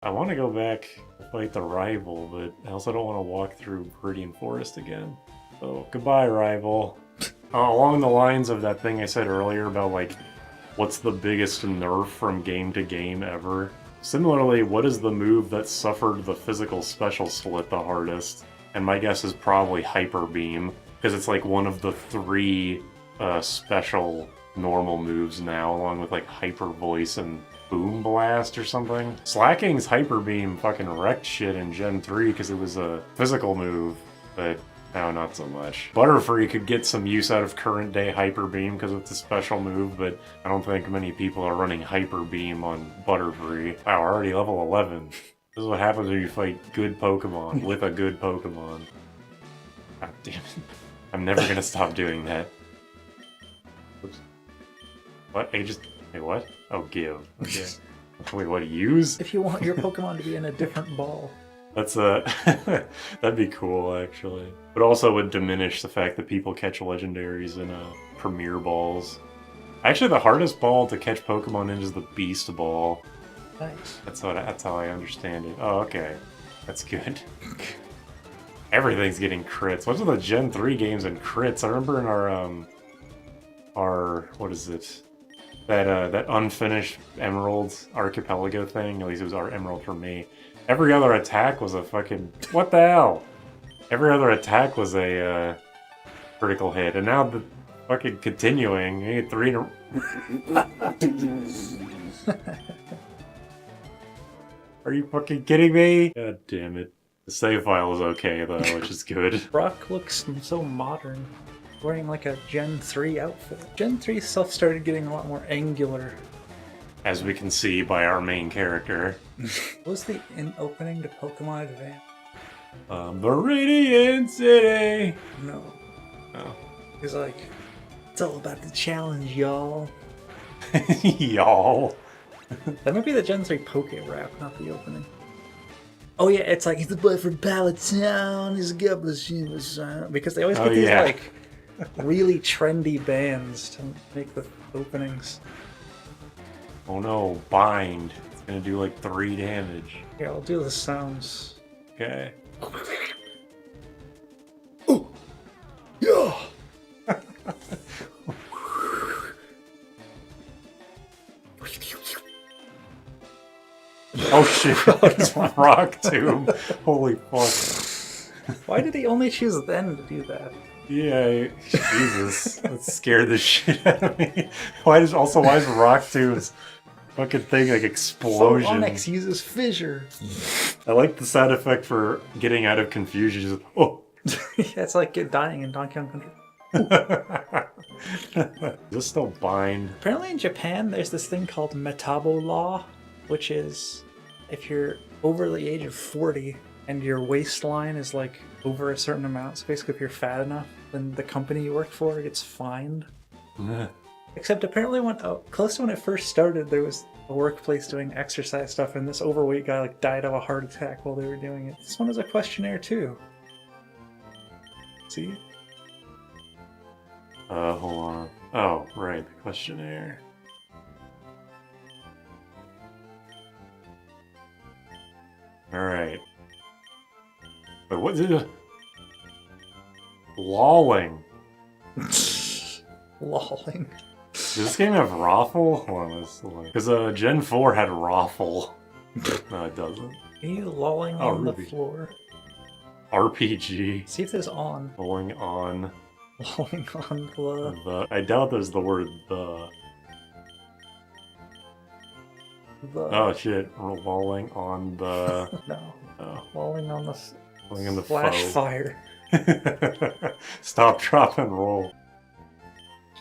I want to go back and fight the rival, but I also don't want to walk through Viridian Forest again. So, goodbye, rival. Along the lines of that thing I said earlier about, like, what's the biggest nerf from game to game ever? Similarly, what is the move that suffered the physical special split the hardest? And my guess is probably Hyper Beam, because it's like one of the three special normal moves now, along with like Hyper Voice and Boom Blast or something. Slacking's Hyper Beam fucking wrecked shit in Gen 3 because it was a physical move, but now not so much. Butterfree could get some use out of current day Hyper Beam because it's a special move, but I don't think many people are running Hyper Beam on Butterfree. Wow, already level 11. This is what happens when you fight good Pokemon with a good Pokemon. God damn it. I'm never gonna stop doing that. Oops. What? Wait, what? Oh, give. Okay. Wait, what? Use? If you want your Pokemon to be in a different ball. That's that'd be cool, actually. But also would diminish the fact that people catch legendaries in Premier Balls. Actually, the hardest ball to catch Pokemon in is the Beast Ball. Nice. That's how I understand it. Oh, okay. That's good. Everything's getting crits. What's with the Gen 3 games and crits? I remember in our what is it? That unfinished Emerald Archipelago thing, at least it was our Emerald for me. Every other attack was a fucking... What the hell? Every other attack was a critical hit, and now the fucking continuing, you get 3 to... Are you fucking kidding me? God damn it. The save file is okay though, which is good. Brock looks so modern. Wearing like a Gen 3 outfit. Gen 3 stuff started getting a lot more angular. As we can see by our main character. What was the opening to Pokemon Advance? The Radiant City! No. Oh. He's like, it's all about the challenge, y'all. Y'all. That might be the Gen 3 Poke Rap, not the opening. Oh yeah, it's like, he's the boy from Pallet Town, he's a couple of shoes. Because they always get these like really trendy bands to make the openings. Oh no, bind. It's gonna do like 3 damage. Yeah, I'll do the sounds. Okay. Oh! Yeah! Oh shit, it's Rock Tomb. Holy fuck. Why did he only choose then to do that? Yeah, Jesus. That scared the shit out of me. Why is Rock Tomb's fucking thing like explosion? So Onyx uses fissure. I like the sound effect for getting out of confusion. Just, oh! Yeah, it's like dying in Donkey Kong Country. Is this still bind? Apparently in Japan there's this thing called Metabo Law, which is if you're over the age of 40 and your waistline is like over a certain amount, so basically if you're fat enough, then the company you work for gets fined. Except apparently close to when it first started, there was a workplace doing exercise stuff and this overweight guy like died of a heart attack while they were doing it. This one is a questionnaire too. See? Hold on. Oh, right, the questionnaire. Alright. Wait, what is it? Lolling. Lolling. Does this game have Raffle? Hold on, let's look. Because Gen 4 had Raffle. No, it doesn't. Are you lolling on the floor? RPG. See if there's on. Lolling on. Lolling on the... I doubt there's the word the. Oh shit, lolling on the... No. Oh. Lolling on the... Lolling on the flash foe. fire. Stop, drop, and roll.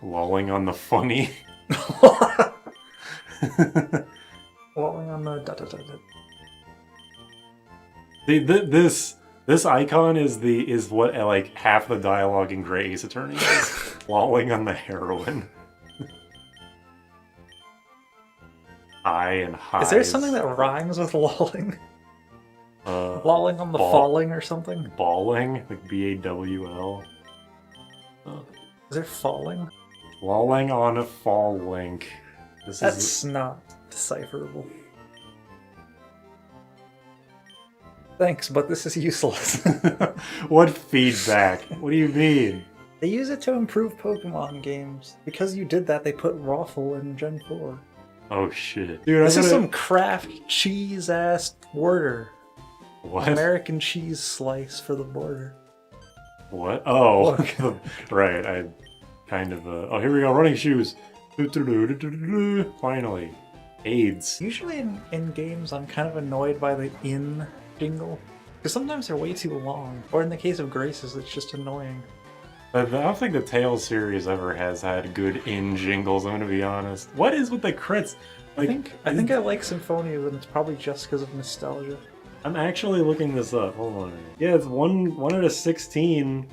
Lolling on the funny. Lolling on the... Da, da, da, da. See, this icon is what like half the dialogue in Grey Ace Attorney is. Lolling on the heroin. High and high. Is there something that rhymes with lolling? Lolling on the falling or something? Balling? Like B-A-W-L? Is there falling? Lolling on a falling. That's not decipherable. Thanks, but this is useless. What feedback? What do you mean? They use it to improve Pokemon games. Because you did that, they put Raffle in Gen 4. Oh shit. Dude, This is some Kraft cheese-ass border. What? American cheese slice for the border. What? Oh, Look. right. I kind of. Oh, here we go. Running shoes. Finally, AIDS. Usually in games, I'm kind of annoyed by the in jingle. Because sometimes they're way too long. Or in the case of Graces, it's just annoying. I don't think the Tales series ever has had good in jingles. I'm gonna be honest. What is with the crits? Like, I think I like Symphonias, and it's probably just because of nostalgia. I'm actually looking this up. Hold on. Yeah, it's one out of 16.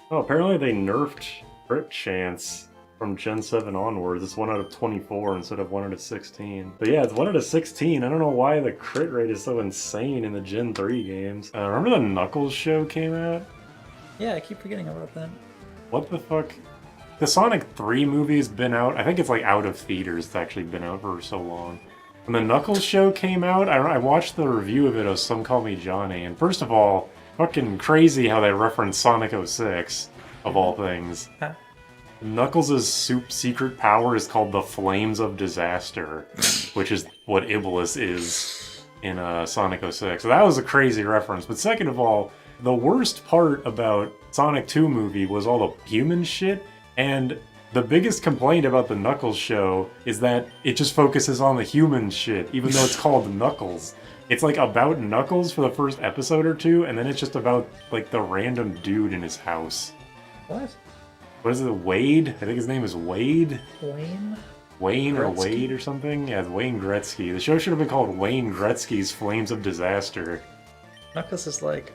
Oh, apparently they nerfed crit chance from Gen 7 onwards. It's 1 out of 24 instead of 1 out of 16. But yeah, it's 1 out of 16. I don't know why the crit rate is so insane in the Gen 3 games. Remember the Knuckles show came out? Yeah, I keep forgetting about that. What the fuck? The Sonic 3 movie's been out. I think it's like out of theaters. It's actually been out for so long. When the Knuckles show came out, I watched the review of it of Some Call Me Johnny, and first of all, fucking crazy how they reference Sonic 06, of all things. Huh? Knuckles' secret power is called the Flames of Disaster, which is what Iblis is in Sonic 06. So that was a crazy reference. But second of all, the worst part about Sonic 2 movie was all the human shit, and the biggest complaint about the Knuckles show is that it just focuses on the human shit, even though it's called Knuckles. It's like about Knuckles for the first episode or two, and then it's just about like the random dude in his house. What? What is it, Wade? I think his name is Wade? Wayne? Wayne or Gretzky? Wade or something? Yeah, it's Wayne Gretzky. The show should have been called Wayne Gretzky's Flames of Disaster. Knuckles is like,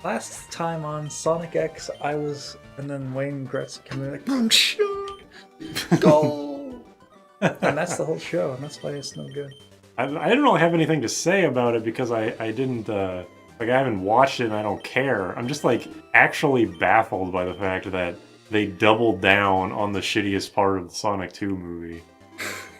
last time on Sonic X, I was, and then Wayne Gretzky came in like, boom, shoot, go, and that's the whole show, and that's why it's no good. I didn't really have anything to say about it because I didn't, like, I haven't watched it and I don't care. I'm just, like, actually baffled by the fact that they doubled down on the shittiest part of the Sonic 2 movie.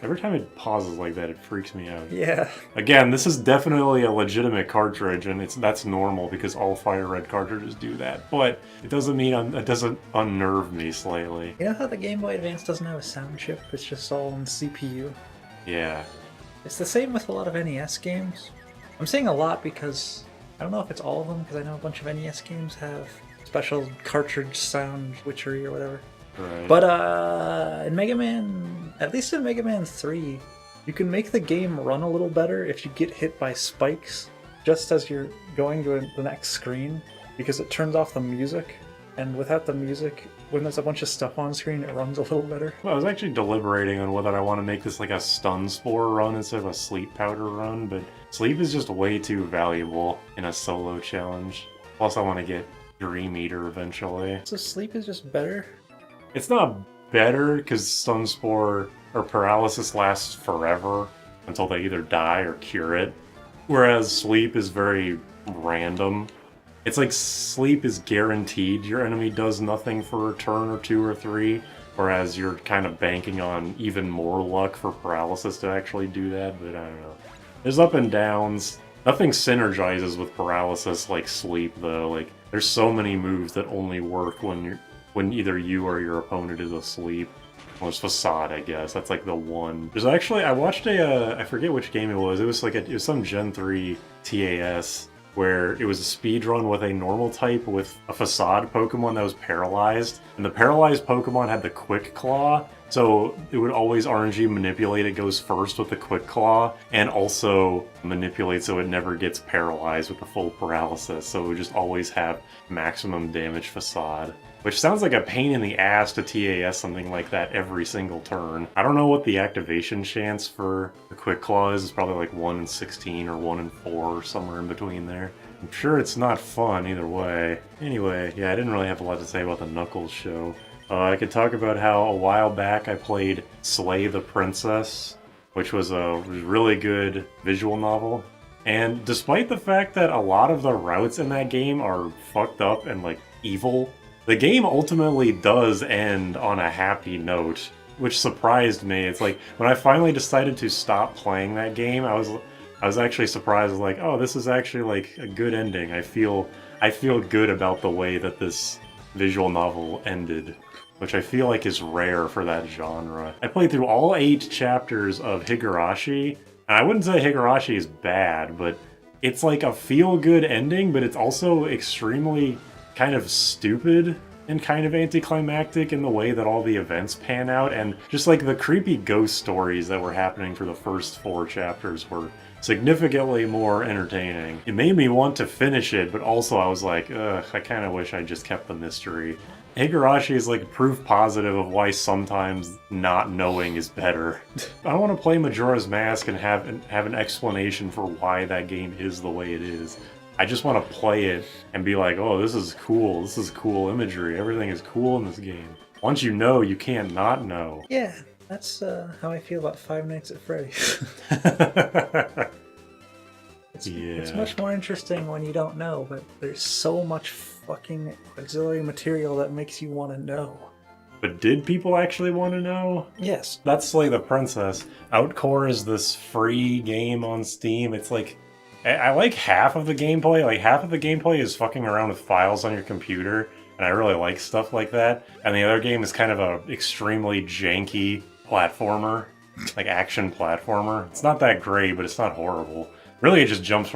Every time it pauses like that, it freaks me out. Yeah. Again, this is definitely a legitimate cartridge, and that's normal because all FireRed cartridges do that. But it doesn't mean it doesn't unnerve me slightly. You know how the Game Boy Advance doesn't have a sound chip? It's just all on CPU. Yeah. It's the same with a lot of NES games. I'm saying a lot because I don't know if it's all of them, because I know a bunch of NES games have special cartridge sound witchery or whatever. Right. But in Mega Man, at least in Mega Man 3, you can make the game run a little better if you get hit by spikes just as you're going to the next screen, because it turns off the music, and without the music, when there's a bunch of stuff on screen, it runs a little better. Well, I was actually deliberating on whether I want to make this like a stun spore run instead of a sleep powder run, but sleep is just way too valuable in a solo challenge. Plus, I want to get Dream Eater eventually. So sleep is just better? It's not better because stun spore or paralysis lasts forever until they either die or cure it, whereas sleep is very random. It's like sleep is guaranteed your enemy does nothing for a turn or 2 or 3, whereas you're kind of banking on even more luck for paralysis to actually do that, but I don't know. There's up and downs. Nothing synergizes with paralysis like sleep, though. Like, there's so many moves that only work when either you or your opponent is asleep. Well, it's Facade, I guess. That's like the one. There's actually, I watched I forget which game it was. It was like it was some Gen 3 TAS where it was a speed run with a normal type with a Facade Pokemon that was paralyzed. And the paralyzed Pokemon had the Quick Claw, so it would always RNG manipulate. It goes first with the Quick Claw, and also manipulate so it never gets paralyzed with the full paralysis. So it would just always have maximum damage Facade. Which sounds like a pain in the ass to TAS something like that every single turn. I don't know what the activation chance for the Quick Claw is. It's probably like 1 in 16 or 1 in 4 or somewhere in between there. I'm sure it's not fun either way. Anyway, yeah, I didn't really have a lot to say about the Knuckles show. I could talk about how a while back I played Slay the Princess, which was a really good visual novel. And despite the fact that a lot of the routes in that game are fucked up and like evil, the game ultimately does end on a happy note, which surprised me. It's like, when I finally decided to stop playing that game, I was I was actually surprised, like, oh, this is actually like a good ending. I feel good about the way that this visual novel ended, which I feel like is rare for that genre. I played through all 8 chapters of Higurashi, and I wouldn't say Higurashi is bad, but it's like a feel-good ending, but it's also extremely kind of stupid and kind of anticlimactic in the way that all the events pan out, and just like the creepy ghost stories that were happening for the first 4 chapters were significantly more entertaining. It made me want to finish it, but also I was like, ugh, I kind of wish I just kept the mystery. Higurashi is like proof positive of why sometimes not knowing is better. I want to play Majora's Mask and have an explanation for why that game is the way it is. I just want to play it and be like, oh, this is cool imagery, everything is cool in this game. Once you know, you can't not know. Yeah, that's how I feel about Five Nights at Freddy's. It's much more interesting when you don't know, but there's so much fucking auxiliary material that makes you want to know. But did people actually want to know? Yes. That's Slay the Princess. Outcore is this free game on Steam. It's like, I like half of the gameplay. Like, half of the gameplay is fucking around with files on your computer, and I really like stuff like that. And the other game is kind of a extremely janky platformer, like action platformer. It's not that great, but it's not horrible. Really, it just jumps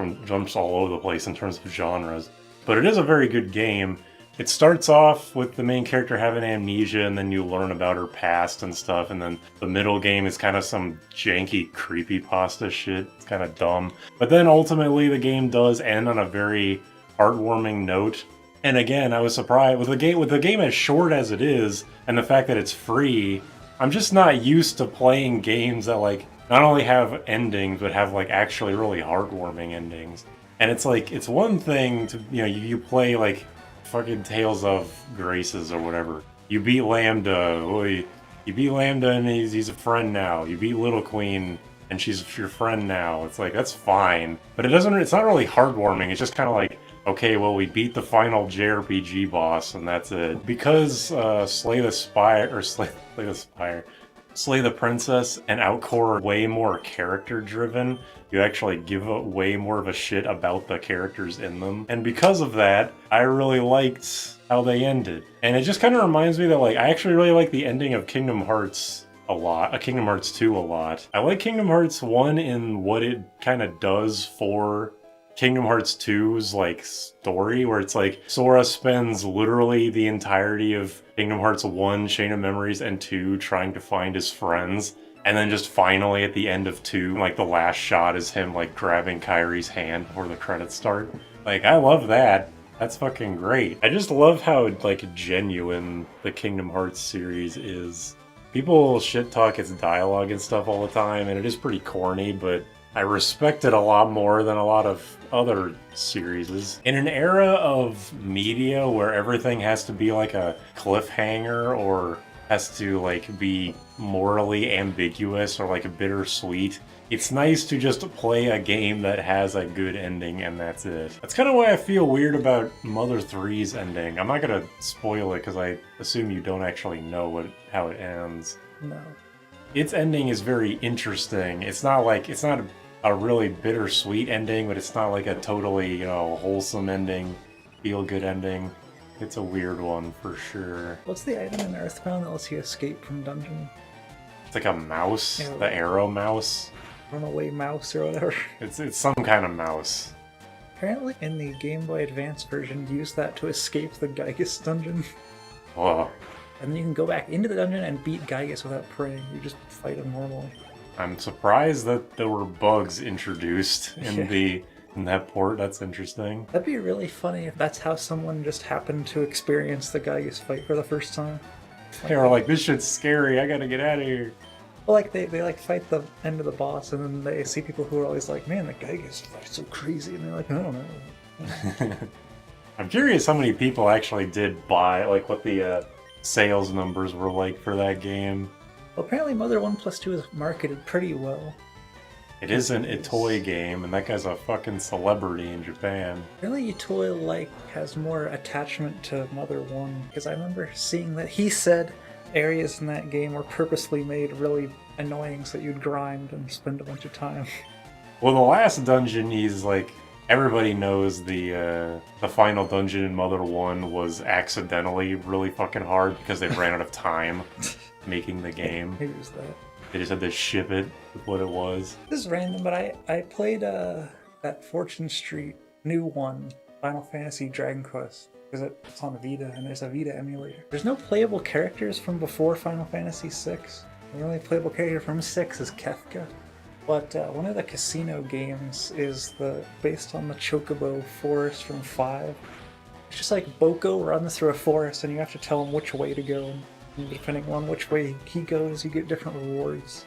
all over the place in terms of genres. But it is a very good game. It starts off with the main character having amnesia, and then you learn about her past and stuff, and then the middle game is kind of some janky creepypasta shit. It's kind of dumb. But then ultimately the game does end on a very heartwarming note. And again, I was surprised with the game as short as it is, and the fact that it's free. I'm just not used to playing games that like not only have endings, but have like actually really heartwarming endings. And it's like, it's one thing to, you play like fucking Tales of Graces or whatever. You beat Lambda, and he's a friend now. You beat Little Queen, and she's your friend now. It's like, that's fine. But it's not really heartwarming. It's just kind of like, okay, well, we beat the final JRPG boss, and that's it. Because Slay the Princess and Outcore are way more character-driven, you actually give way more of a shit about the characters in them. And because of that, I really liked how they ended. And it just kind of reminds me that, like, I actually really like the ending of Kingdom Hearts a lot, Kingdom Hearts 2 a lot. I like Kingdom Hearts 1 in what it kind of does for Kingdom Hearts 2's like story, where it's like Sora spends literally the entirety of Kingdom Hearts 1, Chain of Memories, and 2 trying to find his friends, and then just finally at the end of 2, like the last shot is him like grabbing Kairi's hand before the credits start. Like, I love that. That's fucking great. I just love how like genuine the Kingdom Hearts series is. People shit talk its dialogue and stuff all the time, and it is pretty corny, but I respect it a lot more than a lot of other series. In an era of media where everything has to be like a cliffhanger or has to like be morally ambiguous or like bittersweet, it's nice to just play a game that has a good ending and that's it. That's kind of why I feel weird about Mother 3's ending. I'm not gonna spoil it because I assume you don't actually know how it ends. No. Its ending is very interesting. It's not a really bittersweet ending, but it's not like a totally, wholesome ending, feel-good ending. It's a weird one for sure. What's the item in Earthbound that lets you escape from dungeon? It's like a mouse, Yeah, the arrow mouse. Runaway mouse or whatever. It's some kind of mouse. Apparently in the Game Boy Advance version, you use that to escape the Gygus dungeon. Whoa. And then you can go back into the dungeon and beat Gygus without praying. You just fight him normally. I'm surprised that there were bugs introduced in that port. That's interesting. That'd be really funny if that's how someone just happened to experience the Gygus fight for the first time. They were like, this shit's scary, I gotta get out of here. Well, like, they like fight the end of the boss, and then they see people who are always like, man, the Gygus fight's so crazy, and they're like, I don't know. I'm curious how many people actually did buy, like, what the sales numbers were like for that game. Well, apparently Mother 1+2 is marketed pretty well. It isn't a toy game, and that guy's a fucking celebrity in Japan. Really, Toy has more attachment to Mother 1, because I remember seeing that he said areas in that game were purposely made really annoying so that you'd grind and spend a bunch of time. Well, the last dungeon he's like everybody knows the final dungeon in Mother 1 was accidentally really fucking hard because they ran out of time making the game. Here's that. They just had to ship it with what it was. This is random, but I played that Fortune Street new one, Final Fantasy Dragon Quest, because it's on Vita and there's a Vita emulator. There's no playable characters from before Final Fantasy VI. The only playable character from 6 is Kefka. But one of the casino games is based on the Chocobo Forest from 5. It's just like Boko runs through a forest and you have to tell him which way to go. And depending on which way he goes, you get different rewards.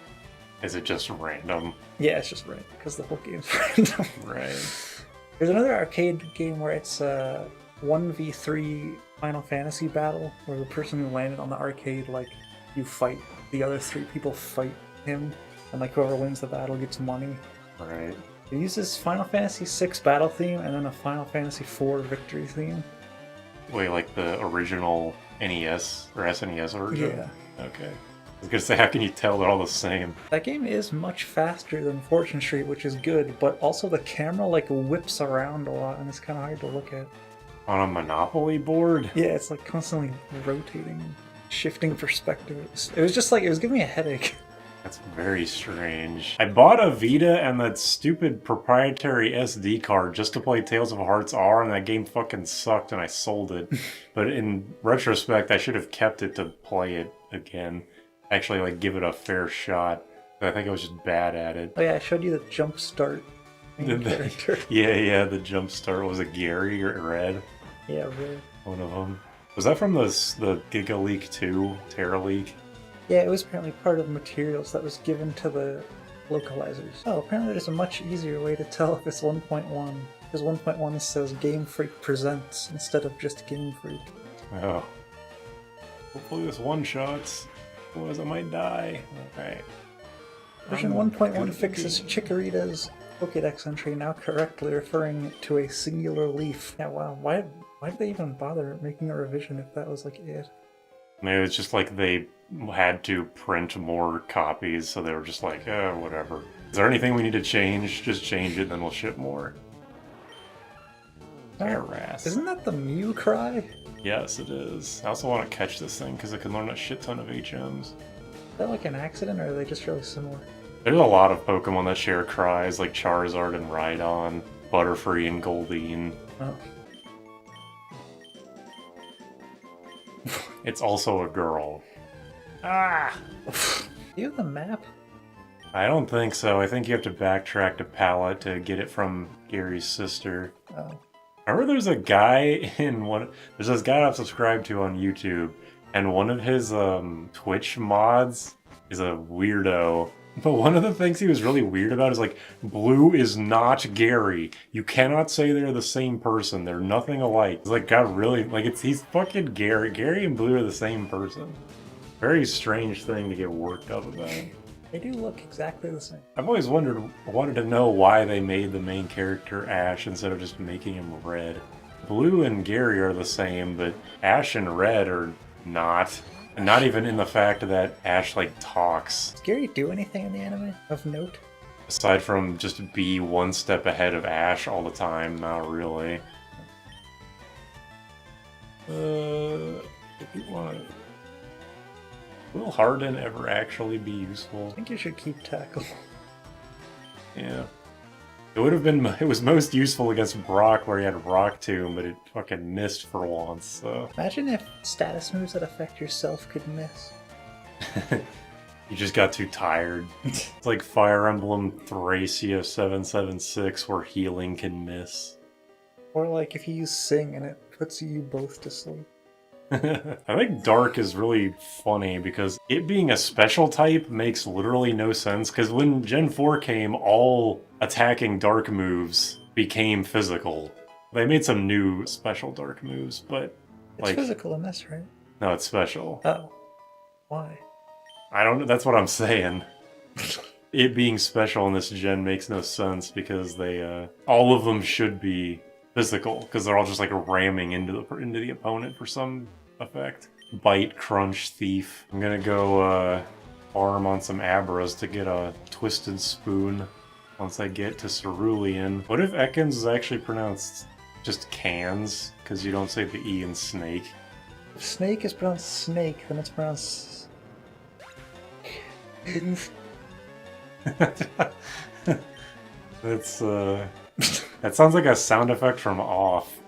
Is it just random? Yeah, it's just random, because the whole game's random. Right. There's another arcade game where it's a 1v3 Final Fantasy battle, where the person who landed on the arcade, like, you fight, the other 3 people fight him. And like whoever wins the battle gets money. Right. It uses Final Fantasy VI battle theme and then a Final Fantasy IV victory theme. Wait, like the original NES or SNES version? Yeah. Okay. I was gonna say, how can you tell they're all the same? That game is much faster than Fortune Street, which is good, but also the camera like whips around a lot and it's kind of hard to look at. On a Monopoly board? Yeah, it's like constantly rotating, shifting perspectives. It was just like, it was giving me a headache. That's very strange. I bought a Vita and that stupid proprietary SD card just to play Tales of Hearts R, and that game fucking sucked and I sold it. But in retrospect, I should have kept it to play it again. Actually, like, give it a fair shot. But I think I was just bad at it. Oh yeah, I showed you the jump start character. Yeah, the jump start. Was it Gary or Red? Yeah, really. One of them. Was that from the Giga Leak 2 Terra Leak? Yeah, it was apparently part of materials that was given to the localizers. Oh, apparently there's a much easier way to tell if it's 1.1. Because 1.1 says Game Freak Presents instead of just Game Freak. Oh. Hopefully this one-shots. Otherwise I might die. Okay. Version 1.1 fixes Chikorita's Pokédex entry, now correctly referring to a singular leaf. Yeah, wow. Why did they even bother making a revision if that was like it? Maybe it's just like they had to print more copies, so they were just like, whatever. Is there anything we need to change? Just change it, then we'll ship more. Harass. Isn't that the Mew cry? Yes, it is. I also want to catch this thing because it can learn a shit ton of HMs. Is that like an accident, or are they just really similar? There's a lot of Pokemon that share cries, like Charizard and Rhydon, Butterfree and Goldeen. Oh. It's also a girl. Ah! Do you have the map? I don't think so. I think you have to backtrack to Palette to get it from Gary's sister. Oh. Remember there's a guy in one... There's this guy I've subscribed to on YouTube, and one of his Twitch mods is a weirdo. But one of the things he was really weird about is like, Blue is not Gary. You cannot say they're the same person. They're nothing alike. It's like, God, really? Like, he's fucking Gary. Gary and Blue are the same person. Very strange thing to get worked up about. They do look exactly the same. I've always wanted to know why they made the main character Ash instead of just making him Red. Blue and Gary are the same, but Ash and Red are not. And not even in the fact that Ash, like, talks. Does Gary do anything in the anime of note? Aside from just be one step ahead of Ash all the time, not really. If you want to... Will Harden ever actually be useful? I think you should keep tackle. Yeah. It would have been... It was most useful against Brock, where he had Rock Tomb, but it fucking missed for once, so... Imagine if status moves that affect yourself could miss. You just got too tired. It's like Fire Emblem Thracia 776, where healing can miss. Or like if you use Sing and it puts you both to sleep. I think Dark is really funny because it being a special type makes literally no sense, because when Gen 4 came, all attacking Dark moves became physical. They made some new special Dark moves, but It's physical in this, right? No, it's special. Oh. Why? I don't know, that's what I'm saying. It being special in this gen makes no sense because they, all of them should be physical, because they're all just like ramming into the opponent for some effect. Bite, Crunch, Thief. I'm gonna go farm on some Abras to get a Twisted Spoon. once I get to cerulean. What if Ekans is actually pronounced just cans? Because you don't say the E in snake. If snake is pronounced snake, then it's pronounced... That's, that sounds like a sound effect from Off.